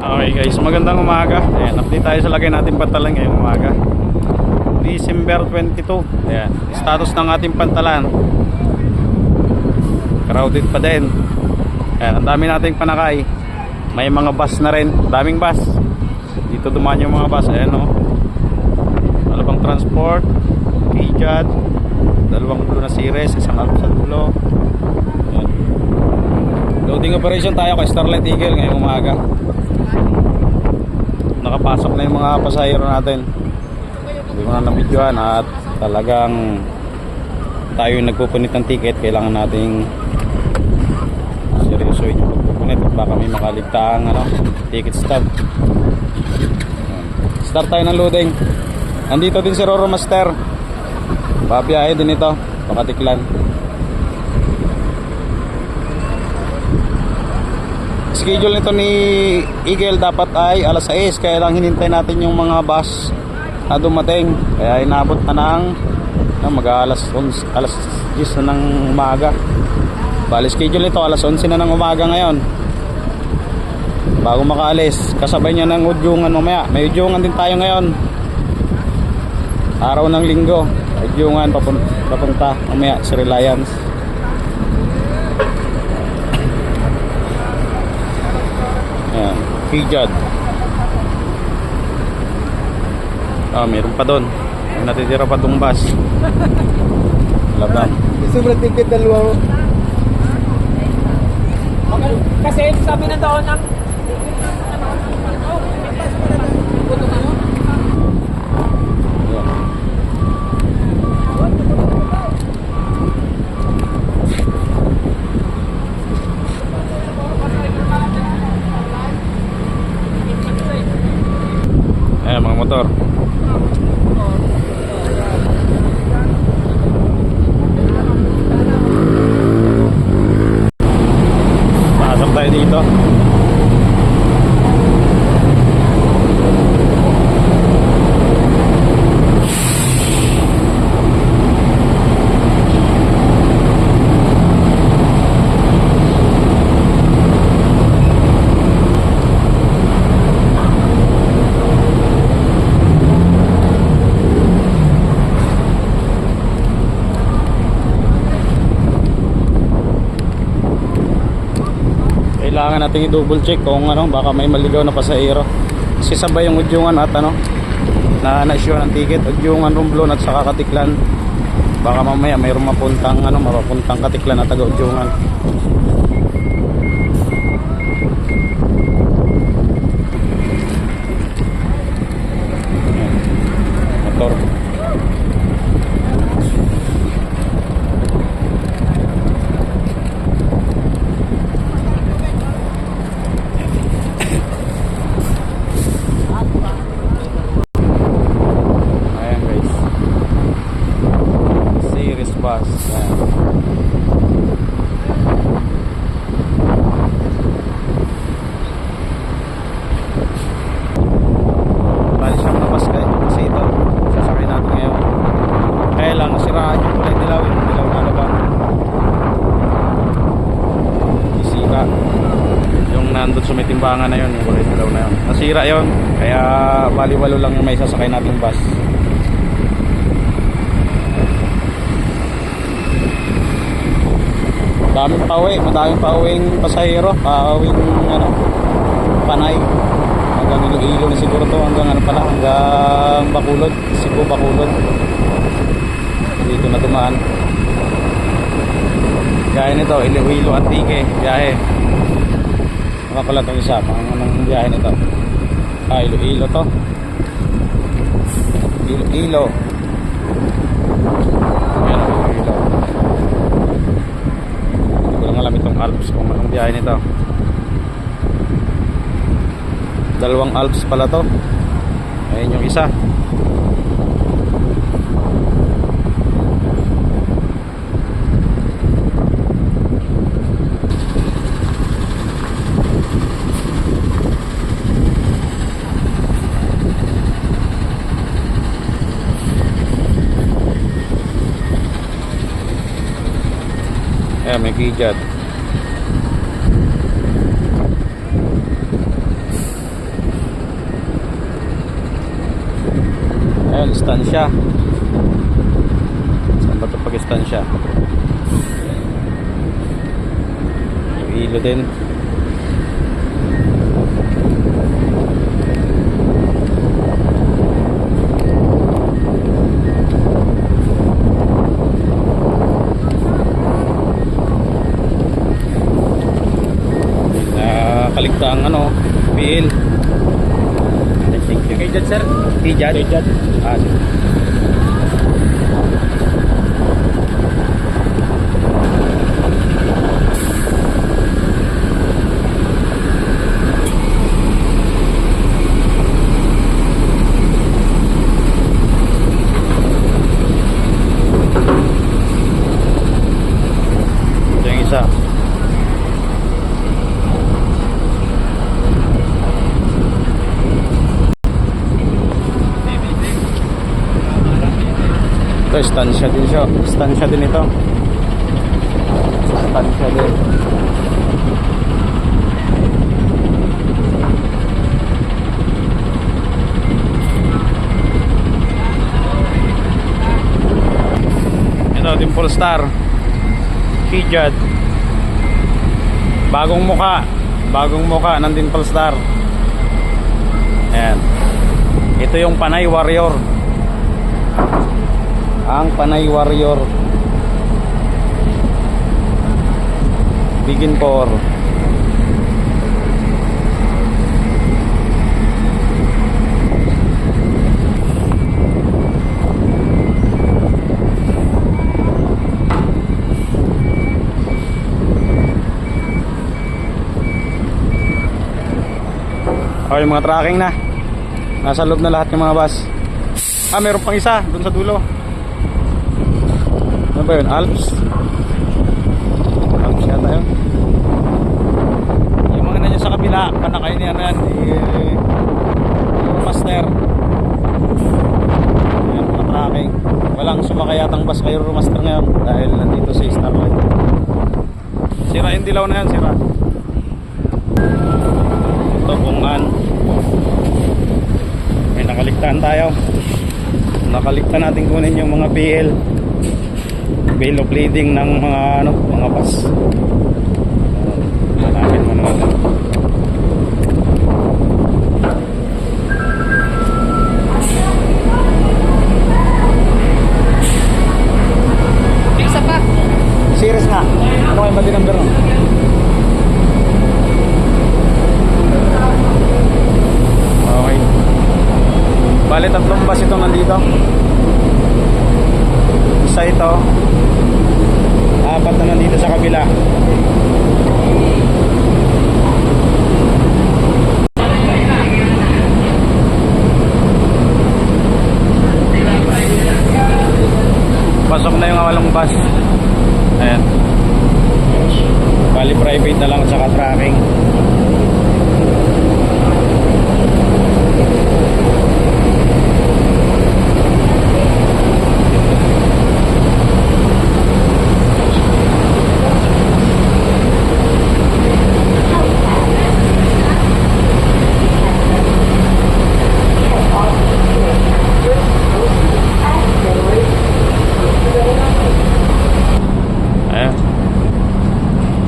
Okay guys, magandang umaga. Ayan, update tayo sa lagay natin pantalan ngayong umaga, December 22. Ayan, status ng ating pantalan, crowded pa din. Ayan, ang dami nating panakay. May mga bus na rin, daming bus. Dito dumaan yung mga bus. Ayan o, dalawang transport, Kijad, dalawang blue na series, isang alp sa dulo. Ayan. Loading operation tayo kay Starlight Eagle ngayong umaga. Nakapasok na yung mga pasahero natin. Hindi ko na nabidyohan at talagang tayo yung nagpupunit ng ticket. Kailangan nating seryosoin yung pagpupunit at baka may makaligtaang ticket stub. Start tayo ng loading. Nandito din si Roro Master. Babiyahe din ito, Pakatiklan. Schedule nito ni Eagle dapat ay alas 6, kaya lang hinintay natin yung mga bus na dumating, kaya inabot na ng mag-alas 11, alas 10 na ng umaga. Bali schedule nito alas 11 na ng umaga ngayon bago makaalis, kasabay niya ng udyungan mamaya. May udyungan din tayo ngayon, araw ng linggo. Udyungan papunta mamaya sa Reliance. Ayan, Kijad. Meron pa doon. May natitira pa itong bus. Labang. Sobrang ticket dalawa. Kasi sabi na daw ng ayan mga motor. Pasok tayo dito. Kailangan natin i-double check kung baka may maligaw na pasahero. Kasi sabay yung udyungan at na-issue ng ticket, udyungan, Romblon at saka Katiklan. Baka mamaya mayroong mapapuntang Katiklan at taga-udyungan. Motor. Bus. Bali siyang na bus kasi ito sasakay natin ngayon. Kaya lang nasiraan yung kulay dilaw, yung dilaw na labang isira yung nandun sa may timbangan na yun, yung kulay dilaw na yun, nasira yun. Kaya bali-walo lang yung may sasakay nating bus. Madaming pauwing pasahero, pauwing Panay. Hanggang Iloilo na siguro to, hanggang hanggang Bacolod, Cebu, Bacolod. Dito na dumaan. Gaya nito, Iloilo at Antique, biyahe. Makakulat ang isa, anong biyahe nito? Iloilo to. Iloilo. Ayan, Iloilo. Alam itong Alps kung anong biyahe nito. Dalawang Alps pala to. Ayun yung isa. Ayan, may Kijad. Ayan, istansya. Saan ba ito pag istansya? Ilo din. Kaligtaang ano, PL. Thank you. Kay Jad, sir. Kijad. Jad. Ah, ito yung isa. Ito, istansya din siya. Istansya din ito. Istansya din. Ito, Dimple Star. Kijad. Bagong muka. Bagong muka ng Dimple Star. Ayan. Ito yung Panay Warrior. Ang Panay Warrior Bigin 4. Okay, mga tracking na. Nasa loob na lahat ng mga bus. Meron pang isa dun sa dulo. Ano ba yun? Alps? Alps yata yun. Yung mga nandiyan sa kabila, panakay niya na yan. Master. Ayan, mga tracking. Walang sumakay yatang bus kayo Master ngayon dahil nandito si Starlight. Sira yung dilaw na yan, sira. Ito bungan. May nakaligtaan tayo. Nakaligtaan natin kunin yung mga PL. Bill of lading ng mga bus. Hanapin mo naman. Isa pa. Series nga. Ano kayo ba din number no? Okay. Bale, 3 bus itong nandito. Isa ito. 4 na nandito sa kabila. Pasok na yung awalong bus. Ayan. Bali private na lang saka tracking.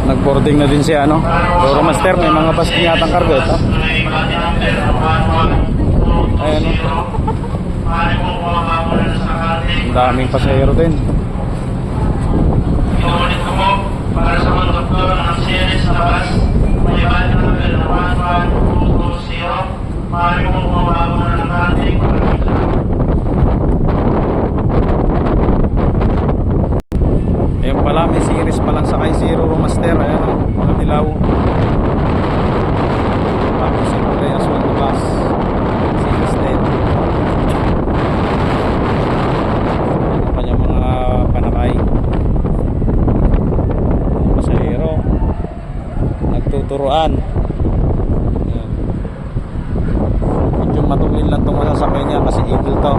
Nag-boarding na din siya, ano? Doro Master, may mga bus din yatang cargo ito. Ayan, ang daming pasahero din. Inuulit ko po para sa konduktor ng series na bus, may balik na number 11220. Maaari mo bumaba muna ng ating Ayun pala, may series pa lang sakay si Roro Master. Ayan, mga dilaw. Tapos yung kulay aswang na bus. Series 10. Ano pa niya mga panakay. Pasahero. Nagtuturuan. Ayan. Medyo matulin lang itong masasakay niya kasi eagle to.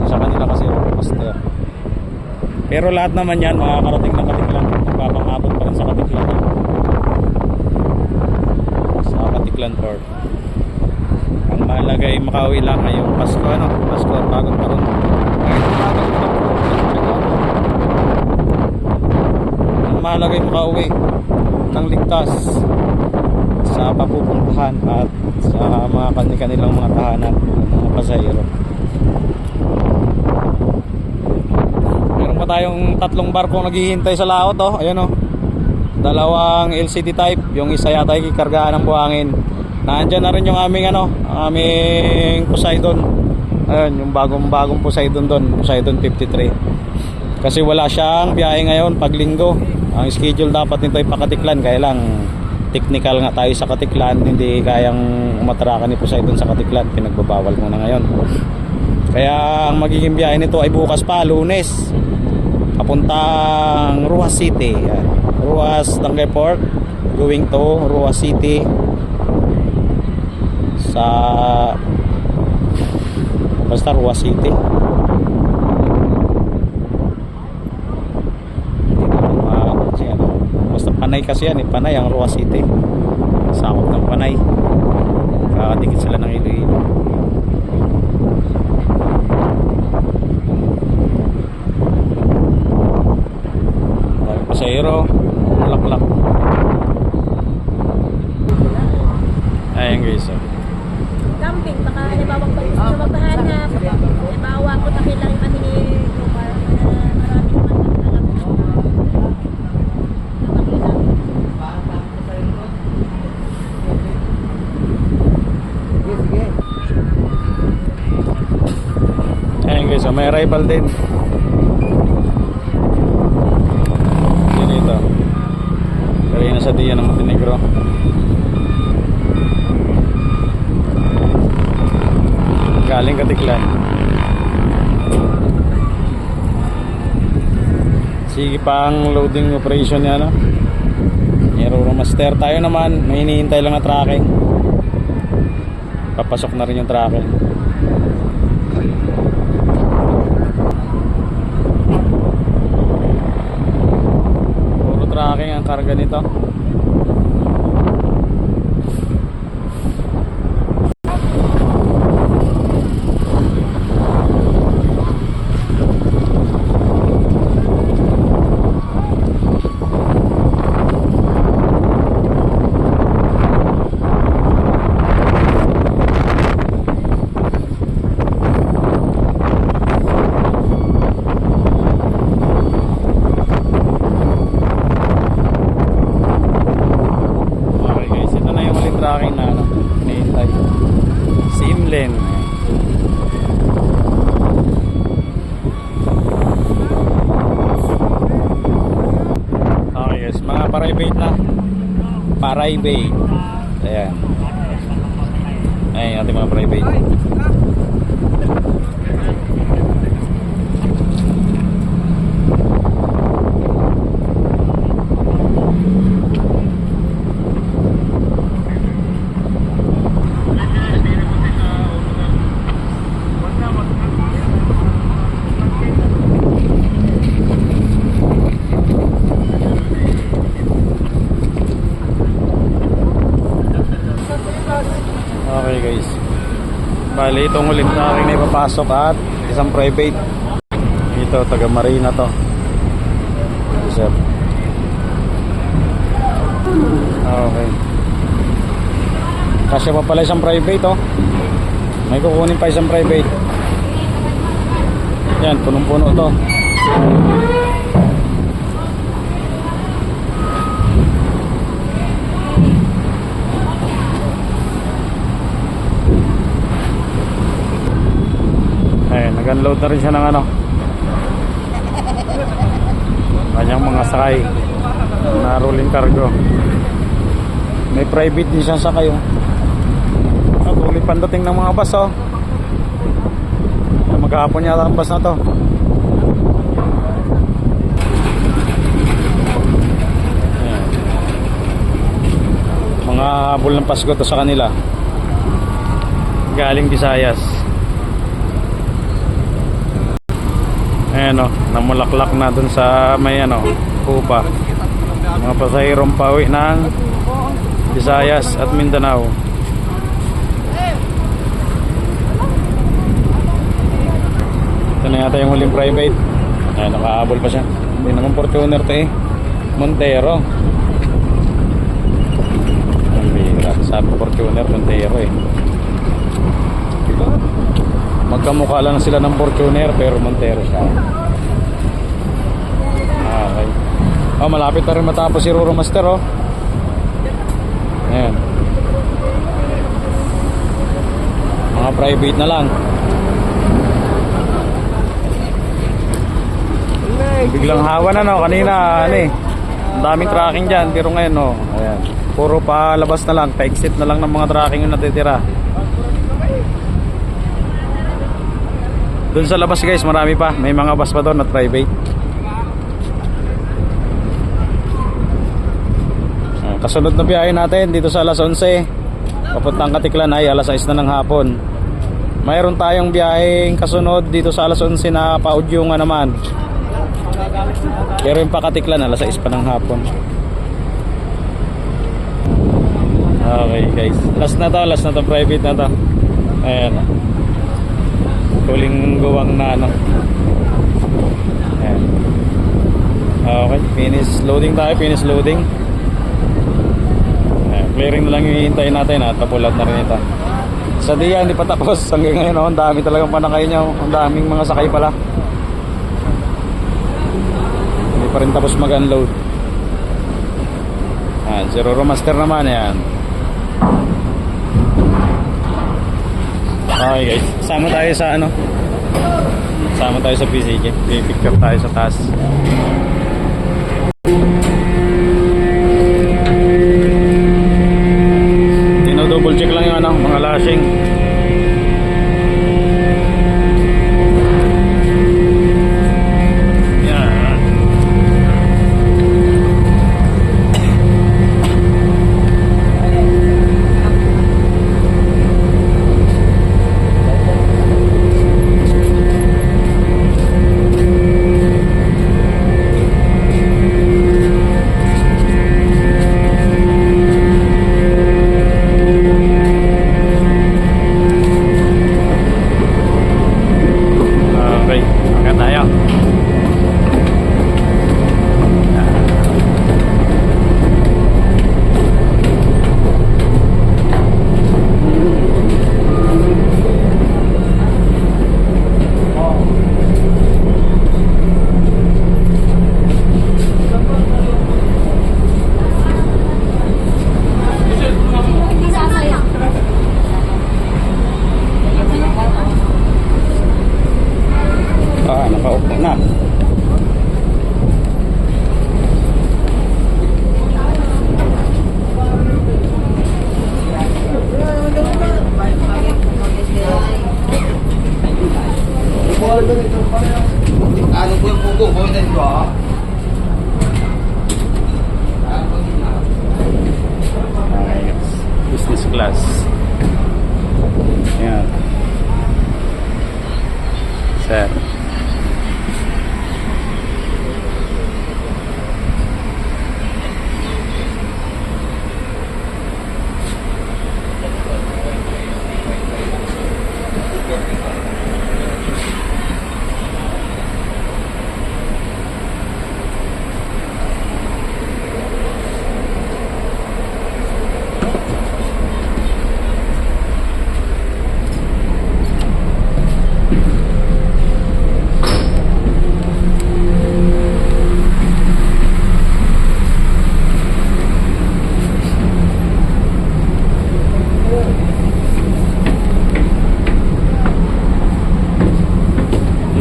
Sa kanila kasi Master. Pero lahat naman yan makakarating na Katiklan. Nagpapangabot pa rin sa Katiklan. Sa Katiklan Port. Ang kakauwi lang ngayong Pasko, ano? Pasko, bagong taon. Ngayon, bagong taon po. Ang mahalaga yung makauwi ng ligtas sa papupuntahan at sa mga kanilang mga tahanan ng mga pasahero. Meron pa tayong 3 barko naghihintay sa laot, oh. Ayan, oh. 2 LCD type, yung isa yata ay kikargaan ng buhangin. Nandiyan na rin yung aming aming Poseidon. Ayun, yung bagong Poseidon doon, Poseidon 53. Kasi wala siyang biyahe ngayon pag linggo. Ang schedule dapat nito ay Pakatiklan, kaya lang technical nga tayo sa Katiklan, hindi kayang umatrakan ni Poseidon sa Katiklan, pinagbabawal muna ngayon. Kaya ang magiging biyahe nito ay bukas pa, Lunes, papuntang Ruas City. Ruas Tangkay Port going to Ruas City sa basta Ruas City. Basta Panay kasi yan, Panay ang Ruas City, sakop ng Panay, kakadikit sila ng Iloilo. Pasahero, laklak. Ayan guys, oh. Camping, baka halimbawa pag gusto nyo magpahanap, halimbawa kung nakilang maningi, marami naman alam mo. Ayan guys, oh, may arrival din. Dito. Kanina sa diyan ng Montenegro. Galing Katiklan. Sige pang loading operation niya, no? Aero master tayo naman, may hinihintay lang na tracking. Papasok na rin yung tracking. Puro tracking ang karga nito. Tracking na hinihintay. Simlen. Okay guys, mga private na. Private. Ayan. Ayan ating mga private. Okay guys, bali itong ulit na aking naipapasok at isang private dito, taga Marina to. Okay, kasya pa pala isang private, oh. May kukunin pa isang private. Yan, punong-puno to. Nag-unload na rin siya ng kanyang mga sakay na rolling cargo. May private din siya sakay, oh. Tuloy pandating ng mga bus, oh. Maghapon yata ang bus na to. Ayan. Mga habol ng Pasko to sa kanila, galing Visayas. Ayan, o, namulaklak na dun sa may Cuba. Mga pasahirong pauwi ng Visayas at Mindanao. Ito na yata yung huling private. Ayan, nakahabol pa siya. Hindi naman Fortuner to eh. Montero. Ang bihira. Sabi Fortuner, Montero eh. Magkamukha lang sila ng Fortuner pero Montero siya. Okay. Oh, malapit na rin matapos si Ruro Master oh. Ayan. Mga private na lang. Biglang hawa na no, kanina ano eh. Ang daming tracking dyan, pero ngayon no. Ayan. Puro palabas na lang, pa-exit na lang ng mga tracking yung natitira. Doon sa labas guys, marami pa. May mga bus pa doon na private. Kasunod na biyahe natin dito sa alas 11. Papuntang Katiklan ay alas 6 na ng hapon. Mayroon tayong biyaheng kasunod dito sa alas 11 na pa-Udyunga naman. Pero yung pa-Katiklan alas 6 pa ng hapon. Okay guys, last na to, private na to. Ayan. Huling guwang na ano. Ayan. Okay, finish loading tayo, finish loading. Ayan, clearing na lang yung hihintayin natin at tapulat na rin ito. Sa diya, hindi pa tapos. Hanggang ngayon, oh, ang dami talagang panakay niya. Ang daming mga sakay pala. Hindi pa rin tapos mag-unload. Ayan, si Ruro Master naman, yan. Okay guys, sama tayo sa ano, sama tayo sa PCG. Picture tayo sa taas. Double check lang yung ano, mga lashing. Yan. Nakaupo na. Ano po yung pugo? Boydan ko ah. Business class. Yan. Sir.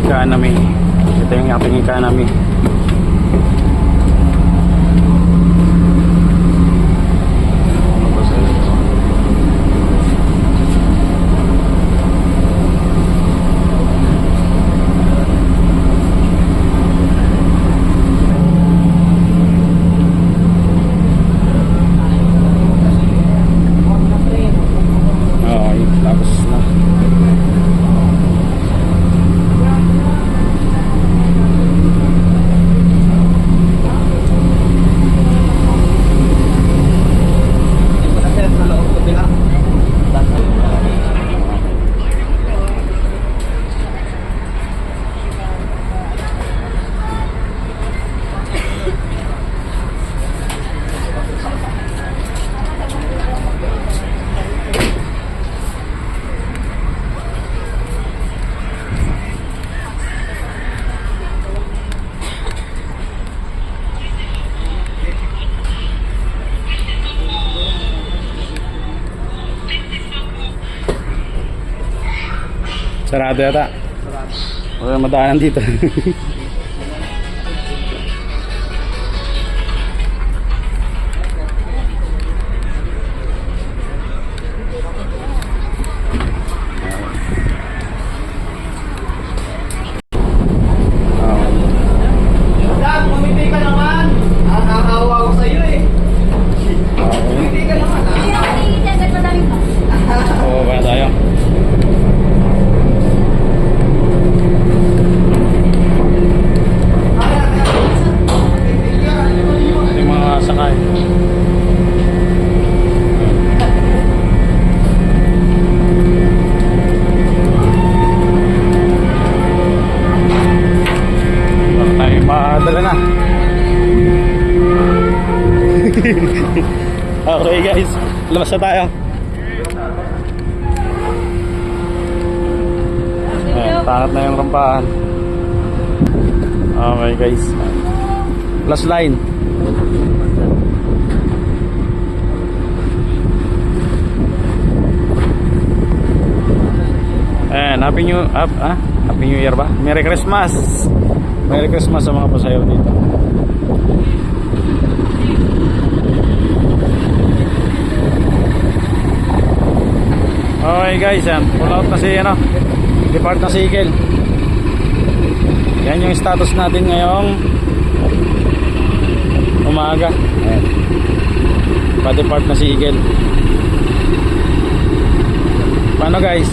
Economy. Ito yung ating economy. Okay, tapos na. Sarado yata. Wala madaanan dito. Dad, kumiti ka naman. Nakakawa ko sa'yo eh. Kumiti ka naman ah. Hindi ako nangingiti agad madaming bus. Oo, kaya tayo. Ito yung mga sakay. Baka tayo makadala na. Okay guys, labas na tayo. Ayan, pangat na yung rampahan. Okay guys. Last line. Ayan, Happy New Year ba? Merry Christmas. Merry Christmas sa mga pasahero dito. Okay guys, yan. Pull out na si depart na si Eagle. Yan yung status natin ngayong umaga. Ayan. Pa-depart na si Eagle. Paano guys?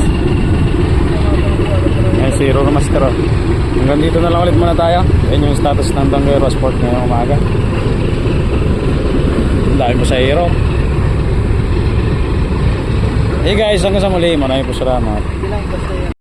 Ayan, zero na master. Hanggang dito na lang ulit muna tayo. Yan yung status ng Tanguero Sport ngayong umaga. Dahil po sa hero. Hey guys, hanggang sa muli. Maraming po salamat.